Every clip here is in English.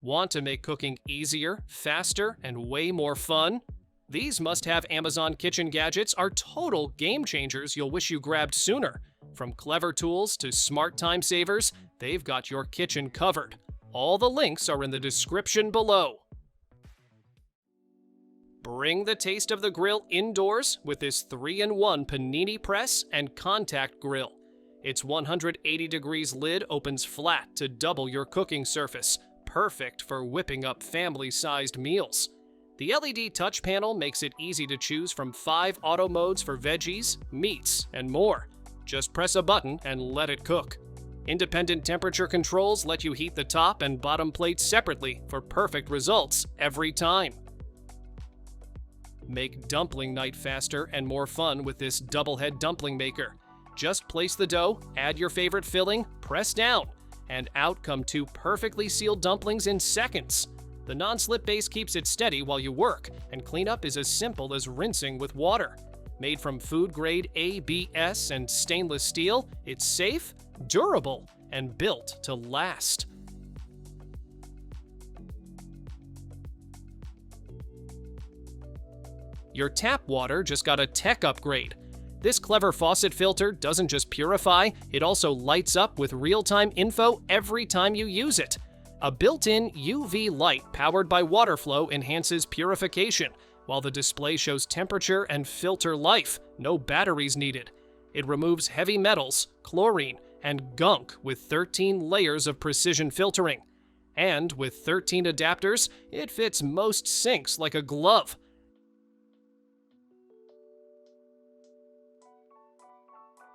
Want to make cooking easier, faster, and way more fun? These must-have Amazon kitchen gadgets are total game changers you'll wish you grabbed sooner. From clever tools to smart time savers, they've got your kitchen covered. All the links are in the description below. Bring the taste of the grill indoors with this 3-in-1 Panini Press and Contact Grill. Its 180 degrees lid opens flat to double your cooking surface, perfect for whipping up family-sized meals. The LED touch panel makes it easy to choose from 5 auto modes for veggies, meats, and more. Just press a button and let it cook. Independent temperature controls let you heat the top and bottom plates separately for perfect results every time. Make dumpling night faster and more fun with this double-head dumpling maker. Just place the dough, add your favorite filling, press down, and out come 2 perfectly sealed dumplings in seconds. The non-slip base keeps it steady while you work, and cleanup is as simple as rinsing with water. Made from food-grade ABS and stainless steel, it's safe, durable, and built to last. Your tap water just got a tech upgrade. This clever faucet filter doesn't just purify, it also lights up with real-time info every time you use it. A built-in UV light powered by water flow enhances purification, while the display shows temperature and filter life, no batteries needed. It removes heavy metals, chlorine, and gunk with 13 layers of precision filtering. And with 13 adapters, it fits most sinks like a glove.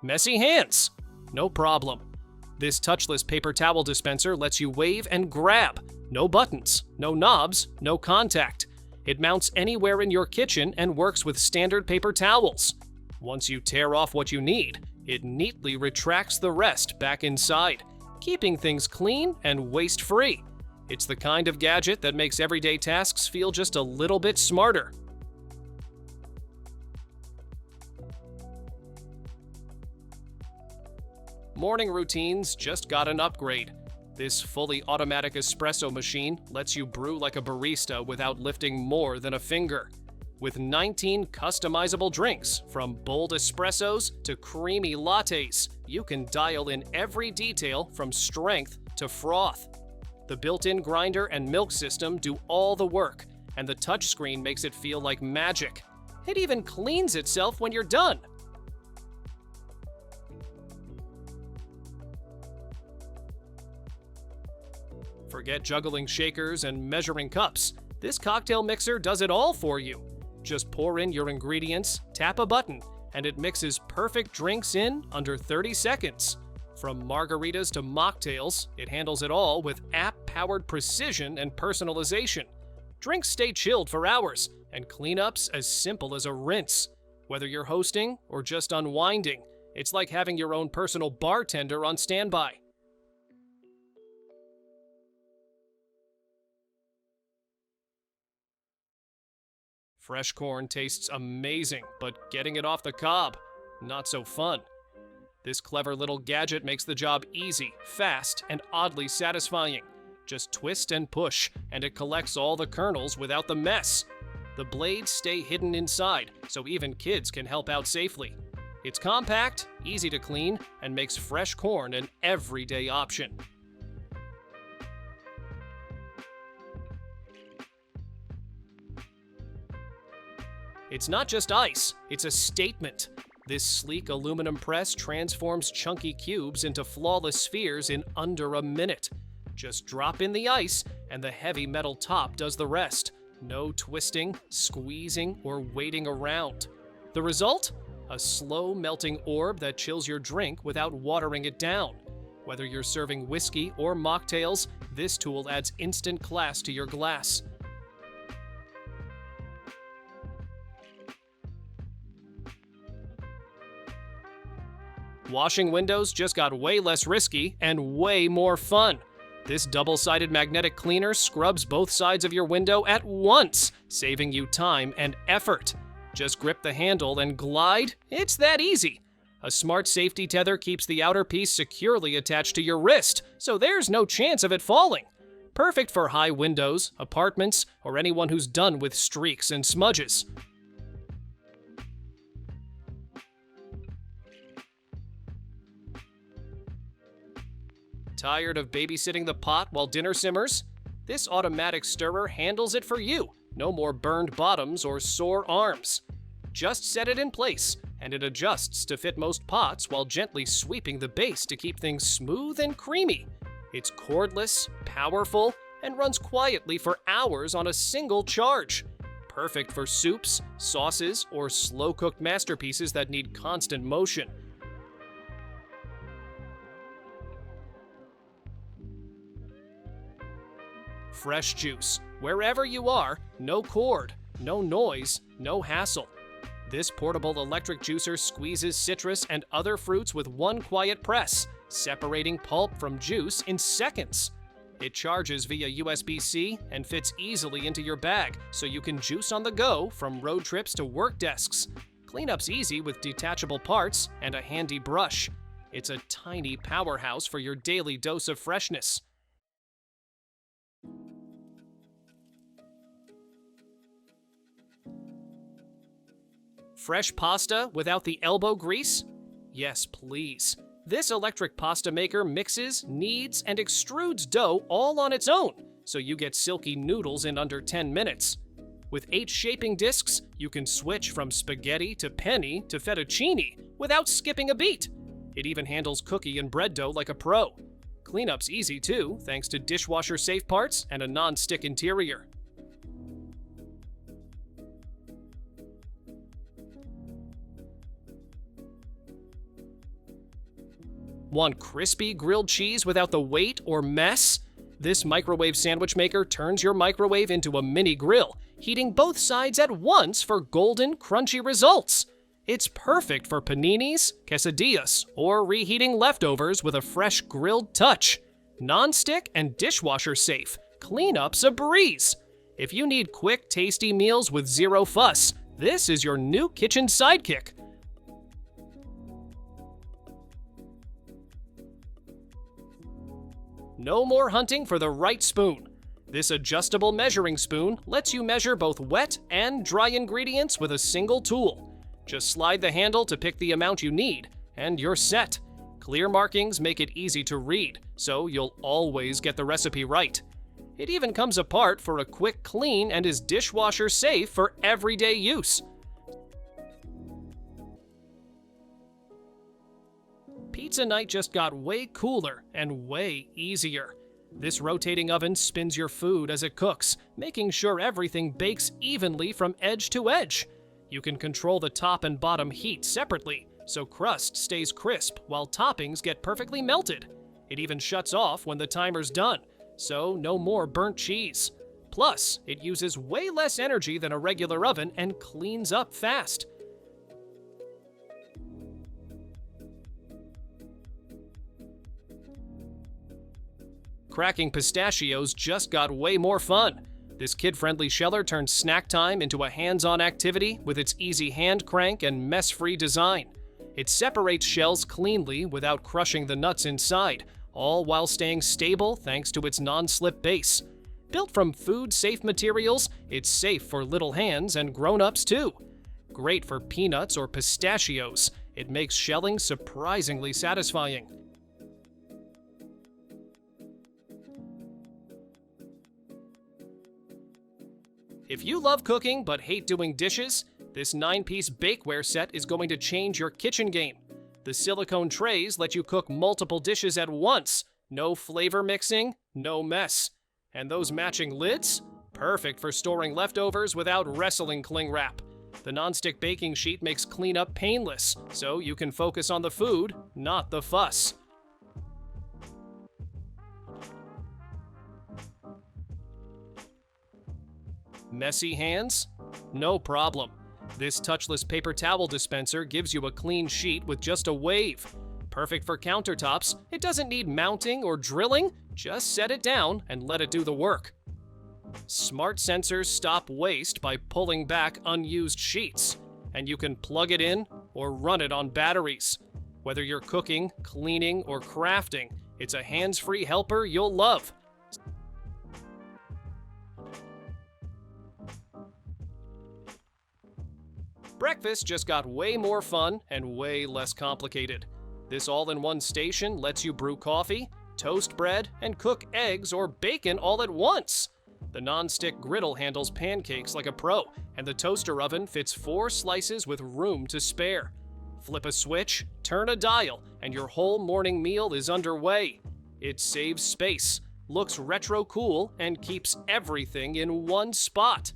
Messy hands? No problem. This touchless paper towel dispenser lets you wave and grab. No buttons, no knobs, no contact. It mounts anywhere in your kitchen and works with standard paper towels. Once you tear off what you need, it neatly retracts the rest back inside, keeping things clean and waste-free. It's the kind of gadget that makes everyday tasks feel just a little bit smarter. Morning routines just got an upgrade. This fully automatic espresso machine lets you brew like a barista without lifting more than a finger. With 19 customizable drinks, from bold espressos to creamy lattes, you can dial in every detail from strength to froth. The built-in grinder and milk system do all the work, and the touchscreen makes it feel like magic. It even cleans itself when you're done. Forget juggling shakers and measuring cups. This cocktail mixer does it all for you. Just pour in your ingredients, tap a button, and it mixes perfect drinks in under 30 seconds. From margaritas to mocktails, it handles it all with app-powered precision and personalization. Drinks stay chilled for hours, and cleanups as simple as a rinse. Whether you're hosting or just unwinding, it's like having your own personal bartender on standby. Fresh corn tastes amazing, but getting it off the cob, not so fun. This clever little gadget makes the job easy, fast, and oddly satisfying. Just twist and push, and it collects all the kernels without the mess. The blades stay hidden inside, so even kids can help out safely. It's compact, easy to clean, and makes fresh corn an everyday option. It's not just ice, it's a statement. This sleek aluminum press transforms chunky cubes into flawless spheres in under a minute. Just drop in the ice, and the heavy metal top does the rest. No twisting, squeezing, or waiting around. The result? A slow melting orb that chills your drink without watering it down. Whether you're serving whiskey or mocktails, this tool adds instant class to your glass. Washing windows just got way less risky and way more fun. This double-sided magnetic cleaner scrubs both sides of your window at once, saving you time and effort. Just grip the handle and glide. It's that easy. A smart safety tether keeps the outer piece securely attached to your wrist, so there's no chance of it falling. Perfect for high windows, apartments, or anyone who's done with streaks and smudges. Tired of babysitting the pot while dinner simmers? This automatic stirrer handles it for you. No more burned bottoms or sore arms. Just set it in place, and it adjusts to fit most pots while gently sweeping the base to keep things smooth and creamy. It's cordless, powerful, and runs quietly for hours on a single charge. Perfect for soups, sauces, or slow-cooked masterpieces that need constant motion. Fresh juice. Wherever you are, no cord, no noise, no hassle. This portable electric juicer squeezes citrus and other fruits with one quiet press, separating pulp from juice in seconds. It charges via USB-C and fits easily into your bag, so you can juice on the go from road trips to work desks. Cleanup's easy with detachable parts and a handy brush. It's a tiny powerhouse for your daily dose of freshness. Fresh pasta without the elbow grease? Yes, please. This electric pasta maker mixes, kneads, and extrudes dough all on its own, so you get silky noodles in under 10 minutes. With 8 shaping discs, you can switch from spaghetti to penne to fettuccine without skipping a beat. It even handles cookie and bread dough like a pro. Cleanup's easy too, thanks to dishwasher-safe parts and a non-stick interior. Want crispy grilled cheese without the weight or mess? This microwave sandwich maker turns your microwave into a mini grill, heating both sides at once for golden, crunchy results. It's perfect for paninis, quesadillas, or reheating leftovers with a fresh grilled touch. Non-stick and dishwasher safe. Cleanup's a breeze. If you need quick, tasty meals with zero fuss, this is your new kitchen sidekick. No more hunting for the right spoon. This adjustable measuring spoon lets you measure both wet and dry ingredients with a single tool. Just slide the handle to pick the amount you need, and you're set. Clear markings make it easy to read, so you'll always get the recipe right. It even comes apart for a quick clean and is dishwasher safe for everyday use. Pizza night just got way cooler and way easier. This rotating oven spins your food as it cooks, making sure everything bakes evenly from edge to edge. You can control the top and bottom heat separately, so crust stays crisp while toppings get perfectly melted. It even shuts off when the timer's done, so no more burnt cheese. Plus, it uses way less energy than a regular oven and cleans up fast. Cracking pistachios just got way more fun. This kid-friendly sheller turns snack time into a hands-on activity with its easy hand crank and mess-free design. It separates shells cleanly without crushing the nuts inside, all while staying stable thanks to its non-slip base. Built from food-safe materials, it's safe for little hands and grown-ups too. Great for peanuts or pistachios. It makes shelling surprisingly satisfying. If you love cooking but hate doing dishes, this 9-piece bakeware set is going to change your kitchen game. The silicone trays let you cook multiple dishes at once. No flavor mixing, no mess. And those matching lids? Perfect for storing leftovers without wrestling cling wrap. The nonstick baking sheet makes cleanup painless, so you can focus on the food, not the fuss. Messy hands? No problem. This touchless paper towel dispenser gives you a clean sheet with just a wave. Perfect for countertops, it doesn't need mounting or drilling, just set it down and let it do the work. Smart sensors stop waste by pulling back unused sheets, and you can plug it in or run it on batteries. Whether you're cooking, cleaning, or crafting, it's a hands-free helper you'll love. Breakfast just got way more fun and way less complicated. This all-in-one station lets you brew coffee, toast bread, and cook eggs or bacon all at once. The non-stick griddle handles pancakes like a pro, and the toaster oven fits 4 slices with room to spare. Flip a switch, turn a dial, and your whole morning meal is underway. It saves space, looks retro cool, and keeps everything in one spot.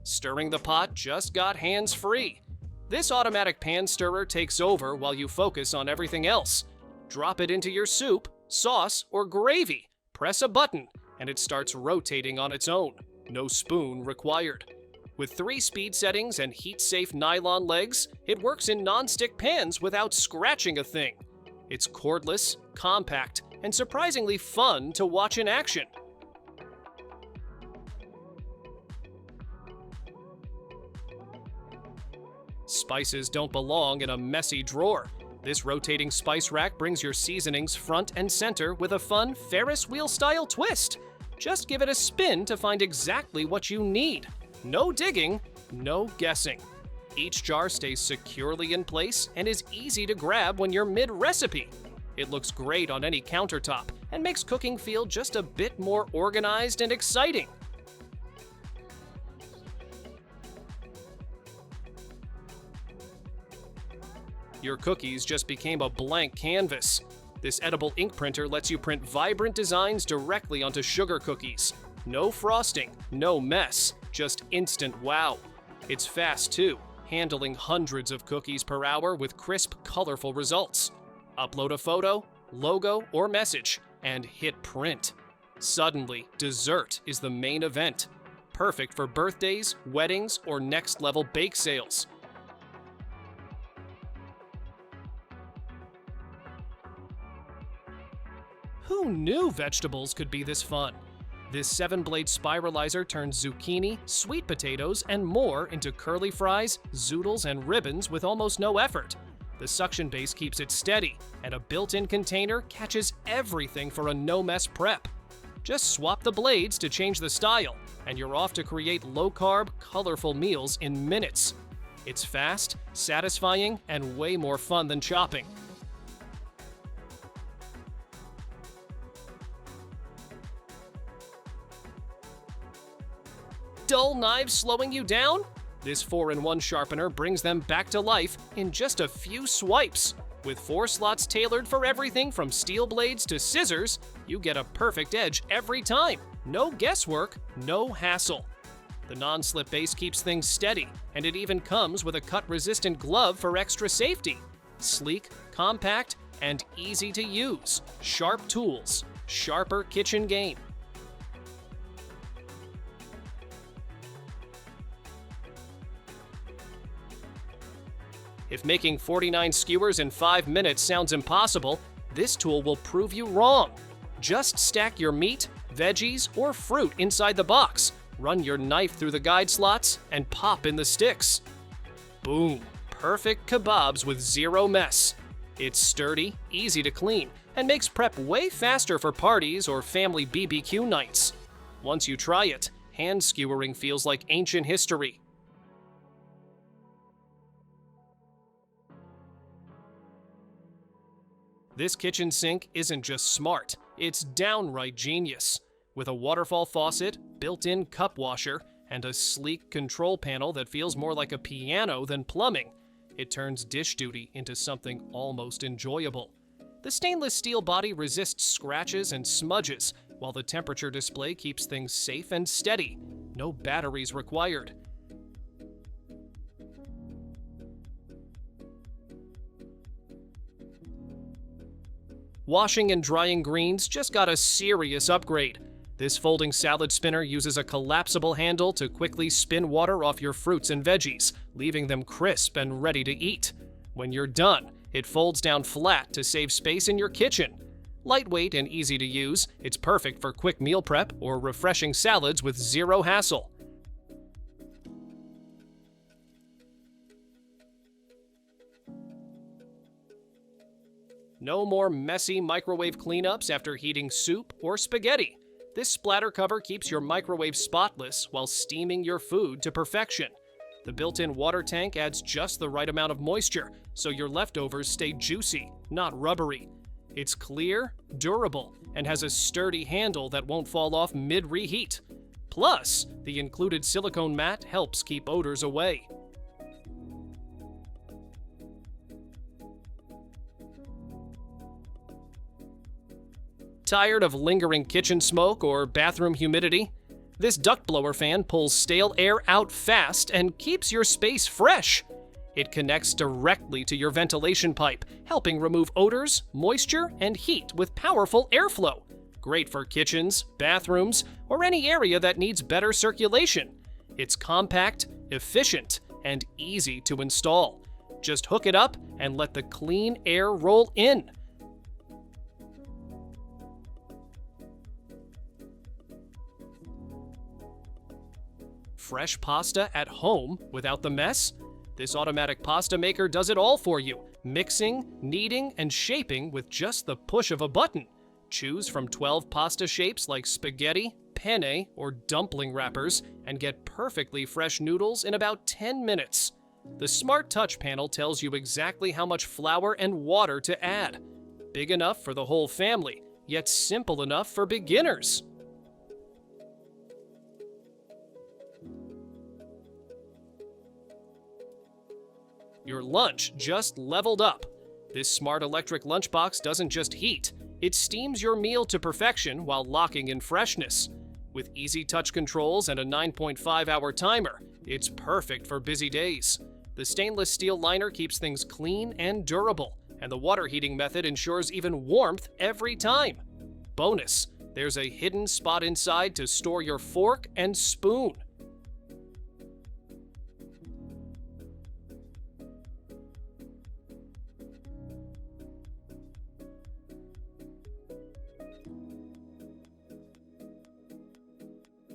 Stirring the pot just got hands-free. This automatic pan stirrer takes over while you focus on everything else. Drop it into your soup, sauce, or gravy. Press a button, and it starts rotating on its own. No spoon required. With 3 speed settings and heat-safe nylon legs, it works in non-stick pans without scratching a thing. It's cordless, compact, and surprisingly fun to watch in action. Spices don't belong in a messy drawer. This rotating spice rack brings your seasonings front and center with a fun Ferris wheel-style twist. Just give it a spin to find exactly what you need. No digging, no guessing. Each jar stays securely in place and is easy to grab when you're mid-recipe. It looks great on any countertop and makes cooking feel just a bit more organized and exciting. Your cookies just became a blank canvas. This edible ink printer lets you print vibrant designs directly onto sugar cookies. No frosting, no mess, just instant wow. It's fast too, handling hundreds of cookies per hour with crisp, colorful results. Upload a photo, logo, or message, and hit print. Suddenly, dessert is the main event. Perfect for birthdays, weddings, or next-level bake sales. Who knew vegetables could be this fun? This 7-blade spiralizer turns zucchini, sweet potatoes, and more into curly fries, zoodles, and ribbons with almost no effort. The suction base keeps it steady, and a built-in container catches everything for a no-mess prep. Just swap the blades to change the style, and you're off to create low-carb, colorful meals in minutes. It's fast, satisfying, and way more fun than chopping. Dull knives slowing you down? This 4-in-1 sharpener brings them back to life in just a few swipes. With 4 slots tailored for everything from steel blades to scissors, you get a perfect edge every time. No guesswork, no hassle. The non-slip base keeps things steady, and it even comes with a cut-resistant glove for extra safety. Sleek, compact, and easy to use. Sharp tools. Sharper kitchen game. If making 49 skewers in 5 minutes sounds impossible, this tool will prove you wrong. Just stack your meat, veggies, or fruit inside the box, run your knife through the guide slots, and pop in the sticks. Boom! Perfect kebabs with zero mess. It's sturdy, easy to clean, and makes prep way faster for parties or family BBQ nights. Once you try it, hand skewering feels like ancient history. This kitchen sink isn't just smart, it's downright genius. With a waterfall faucet, built-in cup washer, and a sleek control panel that feels more like a piano than plumbing, it turns dish duty into something almost enjoyable. The stainless steel body resists scratches and smudges, while the temperature display keeps things safe and steady. No batteries required. Washing and drying greens just got a serious upgrade. This folding salad spinner uses a collapsible handle to quickly spin water off your fruits and veggies, leaving them crisp and ready to eat. When you're done, it folds down flat to save space in your kitchen. Lightweight and easy to use, it's perfect for quick meal prep or refreshing salads with zero hassle. No more messy microwave cleanups after heating soup or spaghetti. This splatter cover keeps your microwave spotless while steaming your food to perfection. The built-in water tank adds just the right amount of moisture, so your leftovers stay juicy, not rubbery. It's clear, durable, and has a sturdy handle that won't fall off mid-reheat. Plus, the included silicone mat helps keep odors away. Tired of lingering kitchen smoke or bathroom humidity? This duct blower fan pulls stale air out fast and keeps your space fresh. It connects directly to your ventilation pipe, helping remove odors, moisture, and heat with powerful airflow. Great for kitchens, bathrooms, or any area that needs better circulation. It's compact, efficient, and easy to install. Just hook it up and let the clean air roll in. Fresh pasta at home without the mess? This automatic pasta maker does it all for you, mixing, kneading, and shaping with just the push of a button. Choose from 12 pasta shapes like spaghetti, penne, or dumpling wrappers, and get perfectly fresh noodles in about 10 minutes. The Smart Touch panel tells you exactly how much flour and water to add. Big enough for the whole family, yet simple enough for beginners. Your lunch just leveled up. This smart electric lunchbox doesn't just heat, it steams your meal to perfection while locking in freshness. With easy touch controls and a 9.5-hour timer, it's perfect for busy days. The stainless steel liner keeps things clean and durable, and the water heating method ensures even warmth every time. Bonus, there's a hidden spot inside to store your fork and spoon.